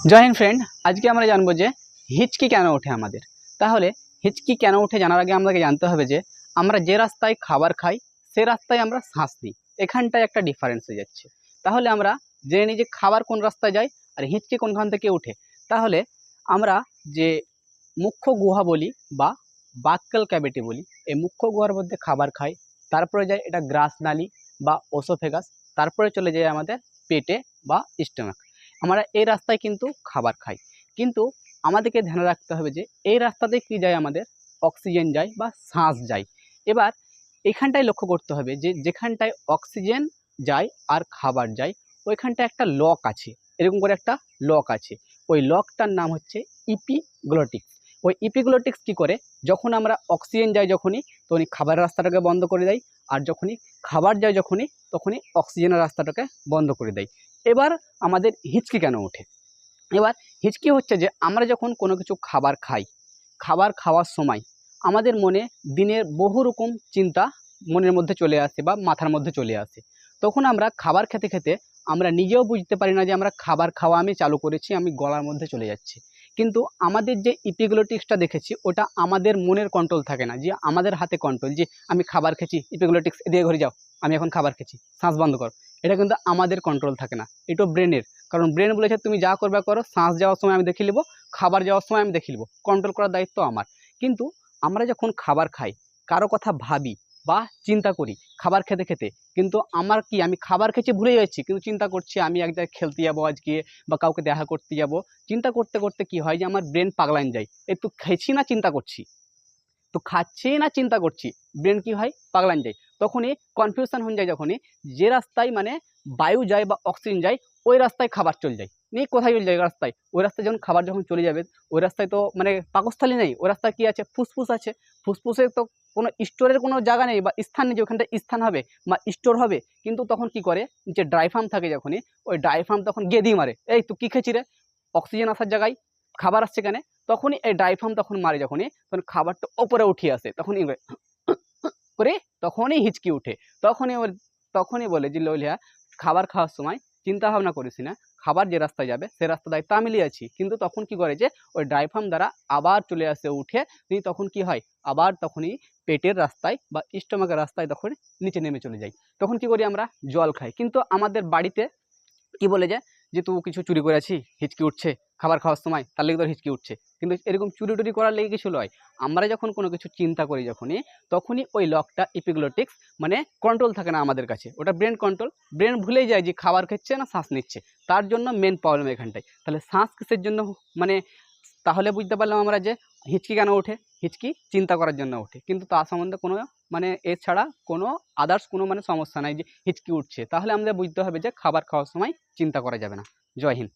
জয় Hind friend. আজকে আমরা জানবো যে হিচকি কেন ওঠে আমাদের। তাহলে হিচকি কেন ওঠে জানার আগে আমাদেরকে জানতে হবে যে আমরা যে রাস্তায় খাবার খাই সে রাস্তায় আমরা শ্বাস নিই, এখানটায় একটা ডিফারেন্স হয়ে যাচ্ছে। তাহলে আমরা জেনে নিই যে খাবার কোন রাস্তায় যায় আর হিচকি কোনখান থেকে ওঠে। তাহলে আমরা যে মুখ্য গুহা বলি বা বাক্যাল ক্যাভিটি বলি, এই মুখ্য গুহার মধ্যে খাবার খাই, তারপরে যায় এটা গ্রাস নালী বা ওসোফেগাস, তারপরে চলে যায় আমাদের পেটে বা স্টোমাক। আমরা এই রাস্তায় কিন্তু খাবার খাই, কিন্তু আমাদেরকে ধ্যান রাখতে হবে যে এই রাস্তাতে কি যায়, আমাদের অক্সিজেন যায় বা শ্বাস যায়। এবার এখানটায় লক্ষ্য করতে হবে যে যেখানটায় অক্সিজেন যায় আর খাবার যায় ওইখানটায় একটা লক আছে, এরকম করে একটা লক আছে। ওই লকটার নাম হচ্ছে ইপিগ্লটিক্স। ওই ইপিগ্লটিক্স কী করে, যখন আমরা অক্সিজেন যাই যখনই, তখনই খাবারের রাস্তাটাকে বন্ধ করে দেয়, আর যখনই খাবার যায় তখনই অক্সিজেনের রাস্তাটাকে বন্ধ করে দেয়। এবার আমাদের হিচকি কেন ওঠে? এবার হিচকি হচ্ছে যে আমরা যখন কোনো কিছু খাবার খাই, খাবার খাওয়ার সময় আমাদের মনে দিনের বহু রকম চিন্তা মনের মধ্যে চলে আসে বা মাথার মধ্যে চলে আসে। তখন আমরা খাবার খেতে খেতে আমরা নিজেও বুঝতে পারি না যে আমরা খাবার খাওয়া আমি চালু করেছি, আমি গলার মধ্যে চলে যাচ্ছে। কিন্তু আমাদের যে ইপিগ্লটিক্সটা দেখেছি ওটা আমাদের মনের কন্ট্রোল থাকে না, যে আমাদের হাতে কন্ট্রোল, যে আমি খাবার খেয়েছি, ইপিগ্লটিক্স এদিকে ঘুরে যাও, আমি এখন খাবার খেয়েছি, শ্বাস বন্ধ করো। এটা কিন্তু আমাদের কন্ট্রোল থাকে না, এটা ব্রেনের। কারণ ব্রেন বলেছে তুমি যা করবে করো, শ্বাস যাওয়ার সময় আমি দেখে নেবো, খাবার যাওয়ার সময় আমি দেখে নেবো, কন্ট্রোল করার দায়িত্ব আমার। কিন্তু আমরা যখন খাবার খাই, কারো কথা ভাবি বা চিন্তা করি খাবার খেতে খেতে, কিন্তু আমার কি, আমি খাবার খেয়েছি ভুলে যাচ্ছি, কিন্তু চিন্তা করছি আমি এক জায়গায় খেলতে যাবো আজকে বা কাউকে দেখা করতে যাব। চিন্তা করতে করতে কি হয় যে আমার ব্রেন পাগলান যায়, একটু খেয়েছি না চিন্তা করছি, তো খাচ্ছি না চিন্তা করছি, ব্রেন কি হয়, পাগলান যায়। তখনই কনফিউশন হয়ে যায়, যখনই যে রাস্তায় মানে বায়ু যায় বা অক্সিজেন যায় ওই রাস্তায় খাবার চলে যায়, নিয়ে কোথায় চলে যায় রাস্তায়, ওই রাস্তায় যখন খাবার যখন চলে যাবে ওই রাস্তায় তো মানে পাকস্থলী নেই, ওই রাস্তায় কি আছে, ফুসফুস আছে। ফুসফুসে তো কোনো স্টোরের কোনো জায়গা নেই বা স্থান নেই যে ওখানটা স্থান হবে বা স্টোর হবে। কিন্তু তখন কি করে, যে ড্রাইফার্ম থাকে যখনই, ওই ড্রাইফার্ম তখন গেদি মারে, এই তুই কী খেয়েছি রে, অক্সিজেন আসার জায়গায় খাবার আসছে কেন। তখনই এই ডাইফার্ম তখন মারে, যখনই তখন খাবারটা ওপরে উঠে আসে, তখনই করে তখনই হিচকি উঠে। তখনই বলে যে লইলিয়া খাবার খাওয়ার সময় চিন্তা ভাবনা করিস না, খাবার যে রাস্তায় যাবে সে রাস্তা দায়িত্ব আমি লিয়েছি। কিন্তু তখন কি করে যে ওই ডাইফার্ম দ্বারা আবার চলে আসে উঠে, তখন কি হয়, আবার তখনই পেটের রাস্তায় বা স্টোমাকের রাস্তায় তখন নিচে নেমে চলে যাই। তখন কি করি, আমরা জল খাই। কিন্তু আমাদের বাড়িতে কি বলে যে তুই কিছু চুরি করেছি, হিচকি উঠছে খাবার খাওয়ার সময়, তার লেগে তোর হিচকি উঠছে। কিন্তু এরকম চুরি টুরি করার লেগে কিছু নয়। আমরা যখন কোনো কিছু চিন্তা করি তখনই ওই লকটা ইপিগ্লটিক্স মানে কন্ট্রোল থাকে না আমাদের কাছে, ওটা ব্রেন কন্ট্রোল। ব্রেন ভুলেই যায় যে খাবার খাচ্ছে না শ্বাস নিচ্ছে, তার জন্য মেন প্রবলেম এখানটায়। তাহলে শ্বাস কিসের জন্য, মানে তাহলে বুঝতে পারলাম আমরা যে হিচকি কেন ওঠে। হিচকি চিন্তা করার জন্য ওঠে, কিন্তু তার সম্বন্ধে কোনো মানে এছাড়া কোনো আদার্স কোনো মানে সমস্যা নাই যে হিচকি উঠছে। তাহলে আমাদের বুঝতে হবে যে খাবার খাওয়ার সময় চিন্তা করা যাবে না। জয় হিন্দ।